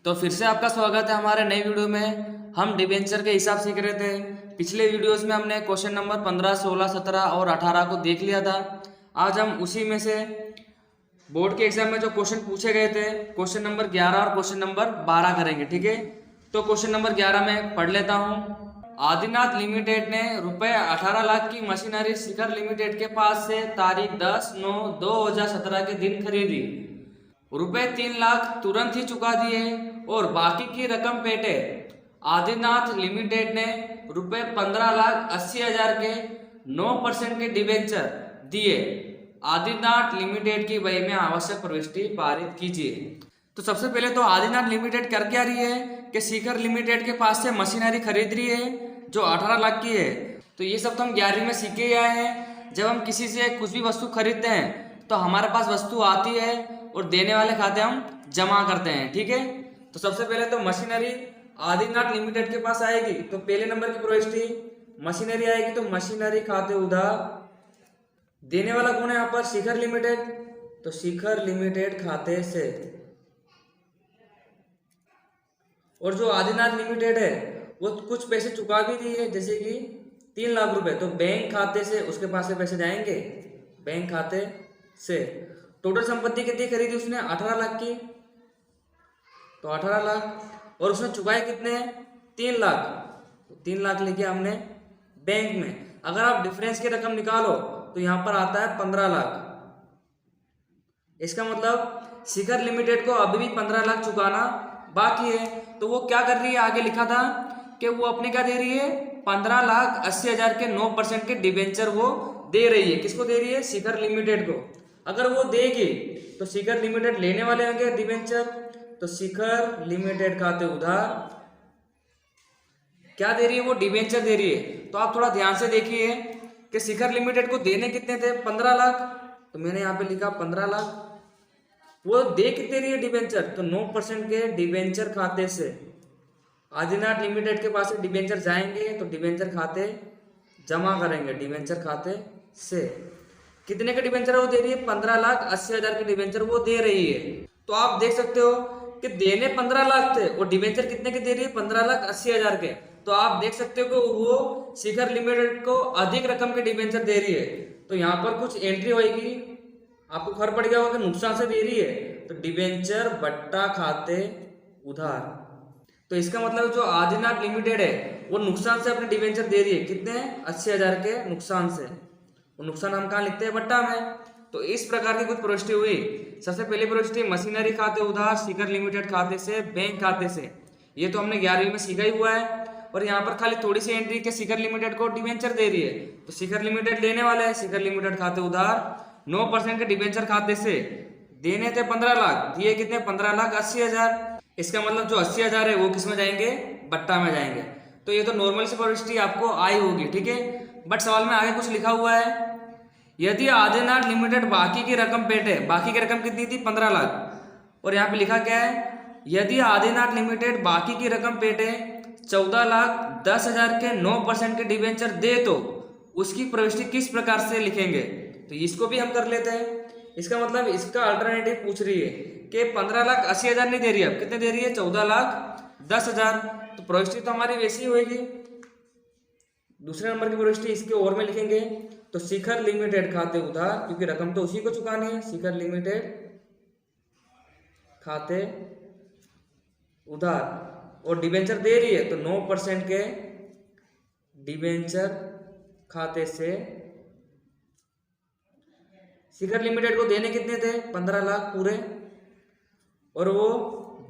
तो फिर से आपका स्वागत है हमारे नई वीडियो में। हम डिबेंचर के हिसाब सीख रहे थे। पिछले वीडियोस में हमने क्वेश्चन नंबर 15, 16, 17 और 18 को देख लिया था। आज हम उसी में से बोर्ड के एग्जाम में जो क्वेश्चन पूछे गए थे, क्वेश्चन नंबर 11 और क्वेश्चन नंबर 12 करेंगे। ठीक है, तो क्वेश्चन नंबर 11 में पढ़ लेता हूँ। आदिनाथ लिमिटेड ने रुपए 18 लाख की मशीनरी शिखर लिमिटेड के पास से तारीख 10/9/2017 के दिन खरीदी। रुपए 3 लाख तुरंत ही चुका दिए और बाकी की रकम पेटे। आदिनाथ लिमिटेड ने रुपए 15,80,000 के 9% के डिबेंचर दिए। आदिनाथ लिमिटेड की वही में आवश्यक प्रविष्टि पारित कीजिए। तो सबसे पहले तो आदिनाथ लिमिटेड कर क्या रही है कि शिखर लिमिटेड के पास से मशीनरी खरीद रही है जो 18 लाख की है। तो ये सब तो हम 11वीं में सीखे ही आए हैं। जब हम किसी से कुछ भी वस्तु खरीदते हैं तो हमारे पास वस्तु आती है और देने वाले खाते हम जमा करते हैं। ठीक है, तो सबसे पहले तो मशीनरी आदिनाथ लिमिटेड के पास आएगी तो पहले नंबर की प्रविष्टि मशीनरी आएगी। तो मशीनरी खाते उधार, देने वाला कौन है यहाँ पर? शिखर लिमिटेड। तो शिखर लिमिटेड खाते से, और जो आदिनाथ लिमिटेड है वो कुछ पैसे चुका भी दिए जैसे कि 3 लाख रुपए। तो बैंक खाते से उसके पास से पैसे जाएंगे, बैंक खाते से। टोटल संपत्ति कितनी खरीदी उसने? 18 लाख की। तो 18 लाख, और उसने चुकाए कितने? 3 लाख। तो 3 लाख लेके हमने बैंक में। अगर आप डिफरेंस की रकम निकालो तो यहाँ पर आता है 15 लाख। इसका मतलब शिखर लिमिटेड को अभी भी 15 लाख चुकाना बाकी है। तो वो क्या कर रही है? आगे लिखा था कि वो अपने क्या दे रही है? 15,80,000 के 9% के डिबेंचर वो दे रही है। किसको दे रही है? शिखर लिमिटेड को। अगर वो देगी तो शिखर लिमिटेड लेने वाले होंगे डिबेंचर। तो शिखर लिमिटेड खाते उधार क्या दे रही है? वो डिबेंचर दे रही है। तो आप थोड़ा ध्यान से देखिए कि शिखर लिमिटेड को देने कितने थे? 15 लाख। तो मैंने यहाँ पे लिखा 15 लाख। वो दे कितने रही है? डिबेंचर। तो 9% के डिबेंचर खाते से आदिनाथ लिमिटेड के पास से डिबेंचर जाएंगे तो डिबेंचर खाते जमा करेंगे। डिबेंचर खाते से कितने के डिबेंचर वो दे रही है? 15,80,000 के डिबेंचर वो दे रही है। तो आप देख सकते हो कि देने 15 लाख थे और डिबेंचर कितने के दे रही है? 15,80,000 के। तो आप देख सकते हो कि वो शिखर लिमिटेड को अधिक रकम के डिबेंचर दे रही है। तो यहाँ पर कुछ एंट्री होगी, आपको खबर पड़ गया होगा कि नुकसान से दे रही है। तो डिबेंचर बट्टा खाते उधार। तो इसका मतलब जो आदिनाथ लिमिटेड है वो नुकसान से अपने डिबेंचर दे रही है। कितने? 80,000 के नुकसान से। वो नुकसान हम कहाँ लिखते हैं? बट्टा में। तो इस प्रकार की कुछ प्रविष्टि हुई। सबसे पहली प्रविष्टि मशीनरी खाते उधार शिखर लिमिटेड खाते से बैंक खाते से। ये तो हमने 11वीं में सीखा ही हुआ है। और यहाँ पर खाली थोड़ी सी एंट्री के शिखर लिमिटेड को डिबेंचर दे रही है। तो शिखर लिमिटेड लेने वाले है। शिखर लिमिटेड खाते उधार 9% के डिबेंचर खाते से देने थे 15 लाख, दिए कितने? 15,80,000। इसका मतलब जो 80,000 है वो किस में जाएंगे? बट्टा में जाएंगे। तो ये तो नॉर्मल सी प्रविष्टि आपको आई होगी। ठीक है, बट सवाल में आगे कुछ लिखा हुआ है, यदि आदिनाथ लिमिटेड बाकी की रकम पेटे। बाकी की रकम कितनी थी? 15 लाख। और यहाँ पे लिखा क्या है? यदि आदिनाथ लिमिटेड बाकी की रकम पेटे 14,10,000 के 9% के डिबेंचर दे तो उसकी प्रविष्टि किस प्रकार से लिखेंगे? तो इसको भी हम कर लेते हैं। इसका मतलब इसका अल्टरनेटिव पूछ रही है कि 15,80,000 नहीं दे रही है, अब कितने दे रही है? 14,10,000। तो प्रविष्टि तो हमारी वैसी होगी। दूसरे नंबर की प्रविष्टि इसके और में लिखेंगे। तो शिखर लिमिटेड खाते उधार, क्योंकि रकम तो उसी को चुकानी है। शिखर लिमिटेड खाते उधार और डिबेंचर दे रही है तो 9% के डिबेंचर खाते से शिखर लिमिटेड को देने कितने थे? 15 लाख पूरे, और वो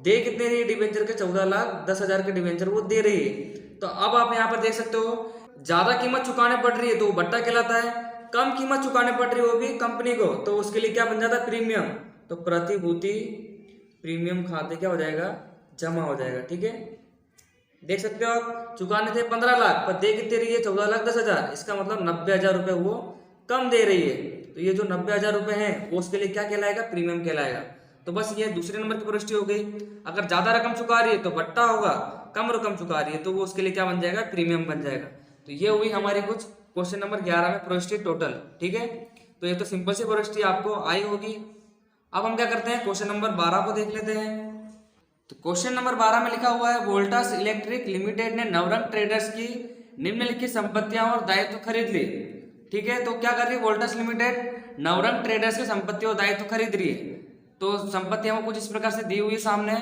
दे कितने रही है? डिबेंचर के 14,10,000 के डिबेंचर वो दे रही है। तो अब आप यहाँ पर देख सकते हो ज्यादा कीमत चुकाने पड़ रही है तो वो बट्टा कहलाता है। कम कीमत चुकाने पड़ रही है वो भी कंपनी को, तो उसके लिए क्या बन जाता है? प्रीमियम। तो प्रतिभूति प्रीमियम खाते क्या हो जाएगा? जमा हो जाएगा। ठीक है, देख सकते हो आप चुकाने थे 15 लाख पर दे कितने रही है? 14,10,000। इसका मतलब 90,000 रुपये वो कम दे रही है। तो ये जो 90,000 रुपये है वो उसके लिए क्या कहलाएगा? प्रीमियम कहलाएगा। तो बस ये दूसरे नंबर की प्रविष्टि हो गई। अगर ज्यादा रकम चुका रही है तो बट्टा होगा, कम रकम चुका रही है तो वो उसके लिए क्या बन जाएगा? प्रीमियम बन जाएगा। तो ये हुई हमारी कुछ क्वेश्चन नंबर 11 में प्रविष्टि टोटल। ठीक है, तो ये तो सिंपल सी प्रविष्टि आपको आई होगी। अब हम क्या करते हैं? क्वेश्चन नंबर 12 को देख लेते हैं। तो क्वेश्चन नंबर 12 में लिखा हुआ है वोल्टास इलेक्ट्रिक लिमिटेड ने नवरंग ट्रेडर्स की निम्नलिखित संपत्तियां और दायित्व खरीद ली। ठीक है, तो क्या कर रही है वोल्टास लिमिटेड नवरंग ट्रेडर्स की संपत्ति और दायित्व खरीद रही है। तो संपत्तियां कुछ इस प्रकार से दी हुई है सामने।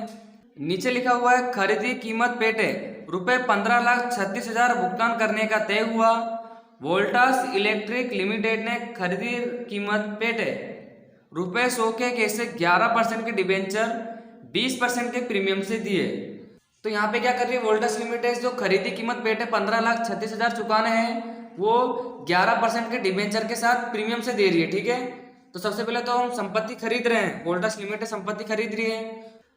नीचे लिखा हुआ है खरीदी कीमत पेटे रुपए 15,36,000 भुगतान करने का तय हुआ। वोल्टास इलेक्ट्रिक लिमिटेड ने खरीदी कीमत पेटे रुपए 100 के कैसे 11% के डिबेंचर 20% के प्रीमियम से दिए। तो यहाँ पे क्या कर रही है वोल्टास लिमिटेड, जो खरीदी कीमत पेटे 15,36,000 चुकाने हैं वो 11% के डिबेंचर के साथ प्रीमियम से दे रही है। ठीक है, तो सबसे पहले तो हम संपत्ति खरीद रहे हैं, वोल्टास लिमिटेड संपत्ति खरीद रही है।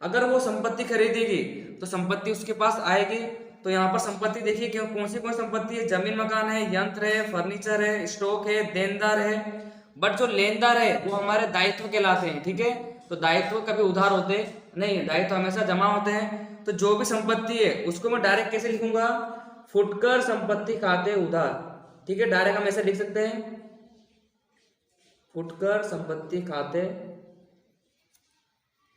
अगर वो संपत्ति खरीदेगी तो संपत्ति उसके पास आएगी। तो यहाँ पर संपत्ति देखिए कि कौन सी संपत्ति है, जमीन मकान है, यंत्र है, फर्नीचर है, स्टॉक है, देनदार है। बट जो लेनदार है वो हमारे दायित्व कहलाते हैं। ठीक है, तो दायित्व कभी उधार होते नहीं, दायित्व हमेशा जमा होते हैं। तो जो भी संपत्ति है उसको मैं डायरेक्ट कैसे लिखूंगा, फुटकर संपत्ति खाते उधार। ठीक है, डायरेक्ट हम ऐसे लिख सकते हैं फुटकर संपत्ति खाते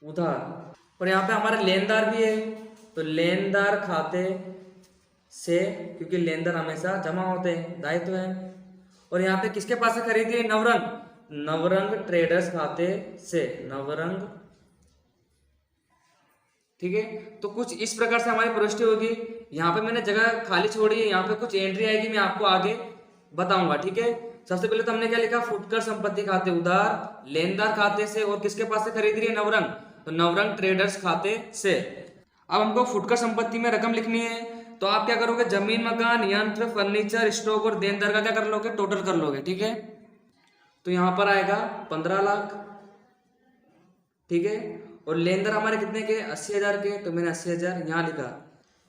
उधार। और यहाँ पे हमारे लेनदार भी है, तो लेनदार खाते से, क्योंकि लेनदार हमेशा जमा होते हैं, दायित्व है। और यहाँ पे किसके पास से खरीदी है, नवरंग ट्रेडर्स खाते से, नवरंग। ठीक है, तो कुछ इस प्रकार से हमारी प्रविष्टि होगी। यहाँ पे मैंने जगह खाली छोड़ी है, यहाँ पे कुछ एंट्री आएगी, मैं आपको आगे बताऊंगा। ठीक है, सबसे पहले तो हमने क्या लिखा, फुटकर संपत्ति खाते उधार, लेनदार खाते से, और किसके पास से खरीद रही है, नवरंग, तो नवरंग ट्रेडर्स खाते से। अब हमको फुटकर संपत्ति में रकम लिखनी है, तो आप क्या करोगे, जमीन मकान यंत्र फर्नीचर स्टॉक और देनदार का क्या कर लोगे, टोटल कर लोगे। ठीक है, तो यहां पर आएगा 15 लाख। ठीक है, और लेनदार हमारे कितने के, 80,000 के, तो मैंने 80,000 यहाँ लिखा।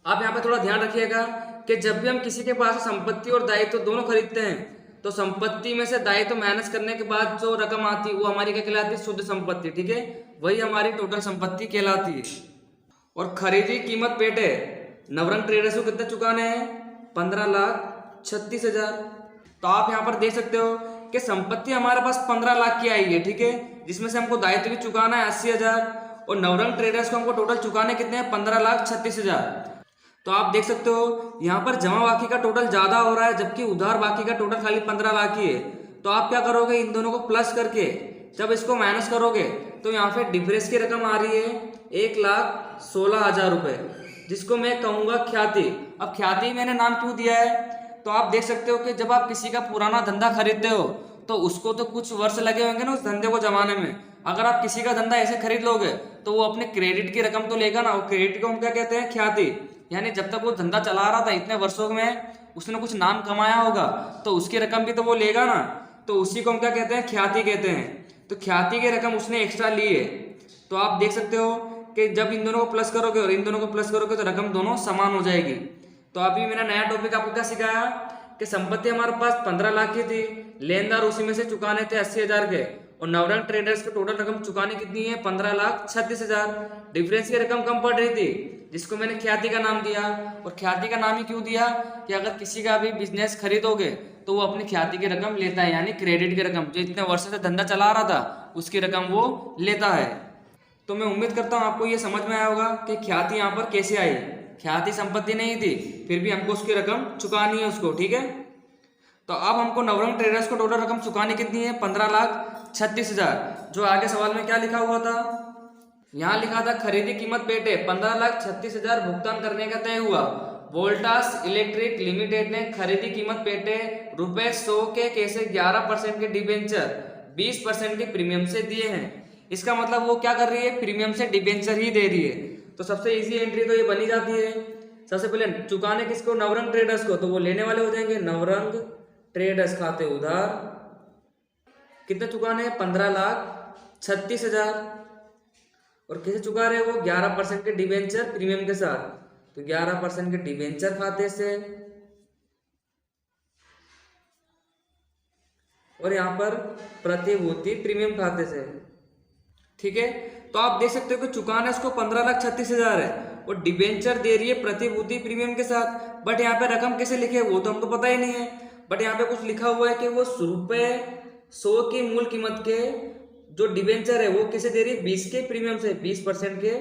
आप यहाँ पे थोड़ा ध्यान रखिएगा कि जब भी हम किसी के पास संपत्ति और दायित्व दोनों खरीदते हैं तो संपत्ति में से दायित्व माइनस करने के बाद जो रकम आती है वो हमारी क्या कहलाती है, शुद्ध संपत्ति। ठीक है, वही हमारी टोटल संपत्ति कहलाती है। और खरीदी कीमत पेटे नवरंग ट्रेडर्स को कितने चुकाने हैं, 15,36,000। तो आप यहाँ पर देख सकते हो कि संपत्ति हमारे पास 15 लाख की आई है। ठीक है, जिसमें से हमको दायित्व भी चुकाना है 80,000 और नवरंग ट्रेडर्स को हमको टोटल चुकाने कितने हैं, 15,36,000। तो आप देख सकते हो यहाँ पर जमा बाकी का टोटल ज्यादा हो रहा है, जबकि उधार बाकी का टोटल खाली 15 लाख ही है। तो आप क्या करोगे, इन दोनों को प्लस करके जब इसको माइनस करोगे तो यहाँ पे डिफरेंस की रकम आ रही है 1,16,000 रुपए, जिसको मैं कहूंगा ख्याति। अब ख्याति मैंने नाम क्यों दिया है, तो आप देख सकते हो कि जब आप किसी का पुराना धंधा खरीदते हो तो उसको तो कुछ वर्ष लगे होंगे ना उस धंधे को जमाने में। अगर आप किसी का धंधा ऐसे खरीद लोगे तो वो अपने क्रेडिट की रकम तो लेगा ना, वो क्रेडिट को हम क्या कहते हैं, ख्याति। यानी जब तक वो धंधा चला रहा था इतने वर्षों में उसने कुछ नाम कमाया होगा तो उसकी रकम भी तो वो लेगा ना, तो उसी को हम क्या कहते हैं, ख्याति कहते हैं। तो ख्याति की रकम उसने एक्स्ट्रा ली है। तो आप देख सकते हो कि जब इन दोनों को प्लस करोगे और इन दोनों को प्लस करोगे तो रकम दोनों समान हो जाएगी। तो अभी मेरा नया टॉपिक आपको क्या सिखाया कि संपत्ति हमारे पास 15 लाख की थी, लेनदार उसी में से चुकाने थे 80,000 के, और नवरंग ट्रेडर्स को टोटल रकम चुकाने कितनी है, 15,36,000। डिफरेंस की रकम कम पड़ रही थी, जिसको मैंने ख्याति का नाम दिया। और ख्याति का नाम ही क्यों दिया कि अगर किसी का भी बिजनेस खरीदोगे तो वो अपनी ख्याति की रकम लेता है, यानी क्रेडिट की रकम, जो इतने वर्षों से धंधा चला रहा था उसकी रकम वो लेता है। तो मैं उम्मीद करता हूँ आपको ये समझ में आया होगा कि ख्याति यहाँ पर कैसे आई। ख्याति संपत्ति नहीं थी, फिर भी हमको उसकी रकम चुकानी है उसको। ठीक है, तो अब हमको नवरंग ट्रेडर्स को टोटल रकम चुकानी कितनी है, 15,36,000। जो आगे सवाल में क्या लिखा हुआ था, यहाँ लिखा था खरीदी कीमत पेटे 15,36,000 भुगतान करने का तय हुआ। वोल्टास इलेक्ट्रिक लिमिटेड ने खरीदी कीमत पेटे रुपए 100 के कैसे 11% के डिबेंचर 20% के प्रीमियम से दिए हैं। इसका मतलब वो क्या कर रही है, प्रीमियम से डिबेंचर ही दे रही है। तो सबसे इजी एंट्री तो ये बनी जाती है। सबसे पहले चुकाने किसको, नवरंग ट्रेडर्स को, तो वो लेने वाले हो जाएंगे नवरंग ट्रेडर्स खाते उधार। कितने चुकाने हैं, 15,36,000। और कैसे चुका रहे हैं वो, 11% के डिबेंचर प्रीमियम के साथ। तो 11% के डिबेंचर खाते से, और यहाँ पर प्रतिभूति प्रीमियम खाते से। ठीक है, तो आप देख सकते हो कि चुकाना इसको 15,36,000 है और डिबेंचर दे रही है प्रतिभूति प्रीमियम के साथ। बट यहाँ पे रकम कैसे लिखे वो तो हमको पता ही नहीं है। बट यहाँ पे कुछ लिखा हुआ है कि वो रुपए 100 की मूल कीमत के जो डिबेंचर है वो कैसे दे रही है, 20 के प्रीमियम से, 20% के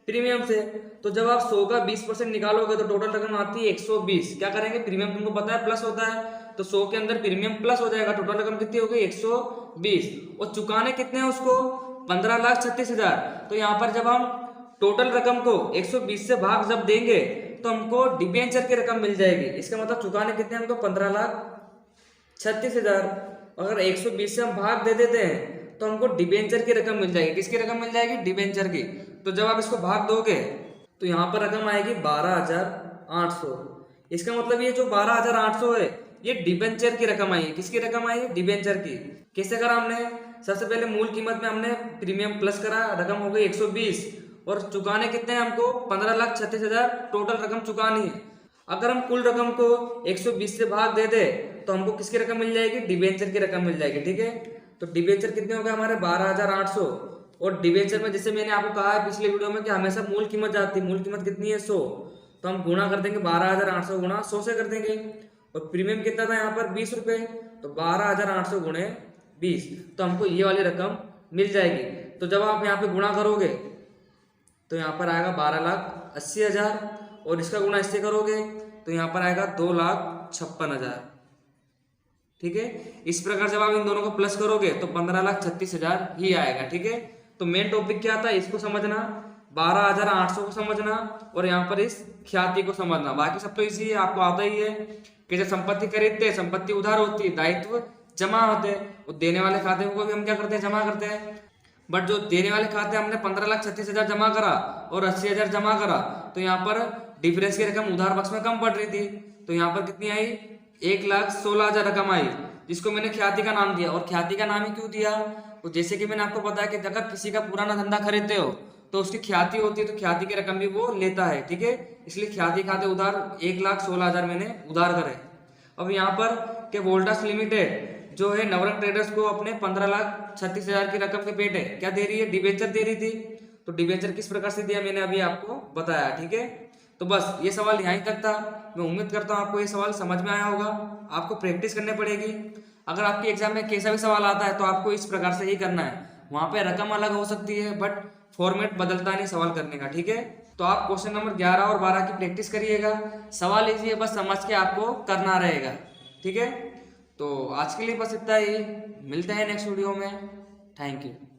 प्रीमियम से। तो जब आप 100 का 20% निकालोगे तो टोटल रकम आती है 120। क्या करेंगे, प्रीमियम तुमको पता है प्लस होता है, तो 100 के अंदर प्रीमियम प्लस हो जाएगा, टोटल रकम कितनी हो गई 120। और चुकाने कितने हैं उसको, 15,36,000। तो यहाँ पर जब हम टोटल रकम को 120 से भाग जब देंगे तो हमको डिबेंचर की रकम मिल जाएगी। इसका मतलब चुकाने कितने हमको 15,36,000। अगर 120 से हम भाग दे देते हैं तो हमको डिबेंचर की रकम मिल जाएगी। किसकी रकम मिल जाएगी, डिबेंचर की। तो जब आप इसको भाग दोगे तो यहाँ पर रकम आएगी 12,800। इसका मतलब ये जो 12,800 है ये डिबेंचर की रकम आई है। किसकी रकम आई है, डिबेंचर की। कैसे करा हमने, सबसे पहले मूल कीमत में हमने प्रीमियम प्लस करा, रकम हो गई 120, और चुकाने कितने हैं हमको 15,36,000 टोटल रकम चुकानी है। अगर हम कुल रकम को 120 से भाग दे दे तो हमको किसकी रकम मिल जाएगी, डिबेंचर की रकम मिल जाएगी। ठीक है, तो डिबेंचर कितने हो गए हमारे 12,800। और डिबेंचर में जैसे मैंने आपको कहा है पिछले वीडियो में कि हमेशा मूल कीमत जाती है, मूल कीमत कितनी है 100, तो हम गुणा कर देंगे 12,800 गुणा 100 से कर देंगे। और प्रीमियम कितना था यहाँ पर 20 रुपए, तो 12,800 गुणे 20, तो हमको ये वाली रकम मिल जाएगी। तो जब आप यहाँ पे गुणा करोगे तो यहाँ पर आएगा 12,80,000, और इसका गुणा इससे करोगे तो यहाँ पर आएगा 2,56,000। ठीक है, इस प्रकार जब आप इन दोनों को प्लस करोगे तो 15,36,000 ही आएगा। ठीक है, तो मेन टॉपिक क्या था, इसको समझना, 12,800 को समझना, और यहाँ पर इस ख्याति को समझना। बाकी सब तो इसी है, आपको आता ही है कि जब संपत्ति खरीदते हैं, संपत्ति उधार होती है, दायित्व जमा होते हैं, वो देने वाले खाते को भी हम क्या करते हैं, जमा करते हैं। बट जो देने वाले खाते हमने 15,36,000 जमा करा और 80,000 जमा करा, तो यहाँ पर डिफरेंस की रकम उधार पक्ष में कम पड़ रही थी, तो यहाँ पर कितनी आई, 1,16,000 रकम आई, जिसको मैंने ख्याति का नाम दिया। और ख्याति का नाम ही क्यों दिया, तो जैसे कि मैंने आपको बताया कि अगर किसी का पुराना धंधा खरीदते हो तो उसकी ख्याति होती है, तो ख्याति की रकम भी वो लेता है। ठीक है, इसलिए ख्याति खाते उधार 1,16,000 मैंने उधार करे। अब यहाँ पर के वोल्टास लिमिटेड जो है नवरंग ट्रेडर्स को अपने 15,36,000 की रकम के पेट है क्या दे रही है, डिबेंचर दे रही थी। तो डिबेंचर किस प्रकार से दिया मैंने अभी आपको बताया। ठीक है, तो बस ये सवाल यहीं तक था। मैं उम्मीद करता हूँ आपको ये सवाल समझ में आया होगा। आपको प्रैक्टिस करनी पड़ेगी। अगर आपके एग्जाम में कैसा भी सवाल आता है तो आपको इस प्रकार से ही करना है। वहां पे रकम अलग हो सकती है बट फॉर्मेट बदलता नहीं सवाल करने का। ठीक है, तो आप क्वेश्चन नंबर 11 और 12 की प्रैक्टिस करिएगा। सवाल इजी है, बस समझ के आपको करना रहेगा। ठीक है, तो आज के लिए बस इतना ही। मिलते हैं नेक्स्ट वीडियो में। Thank you.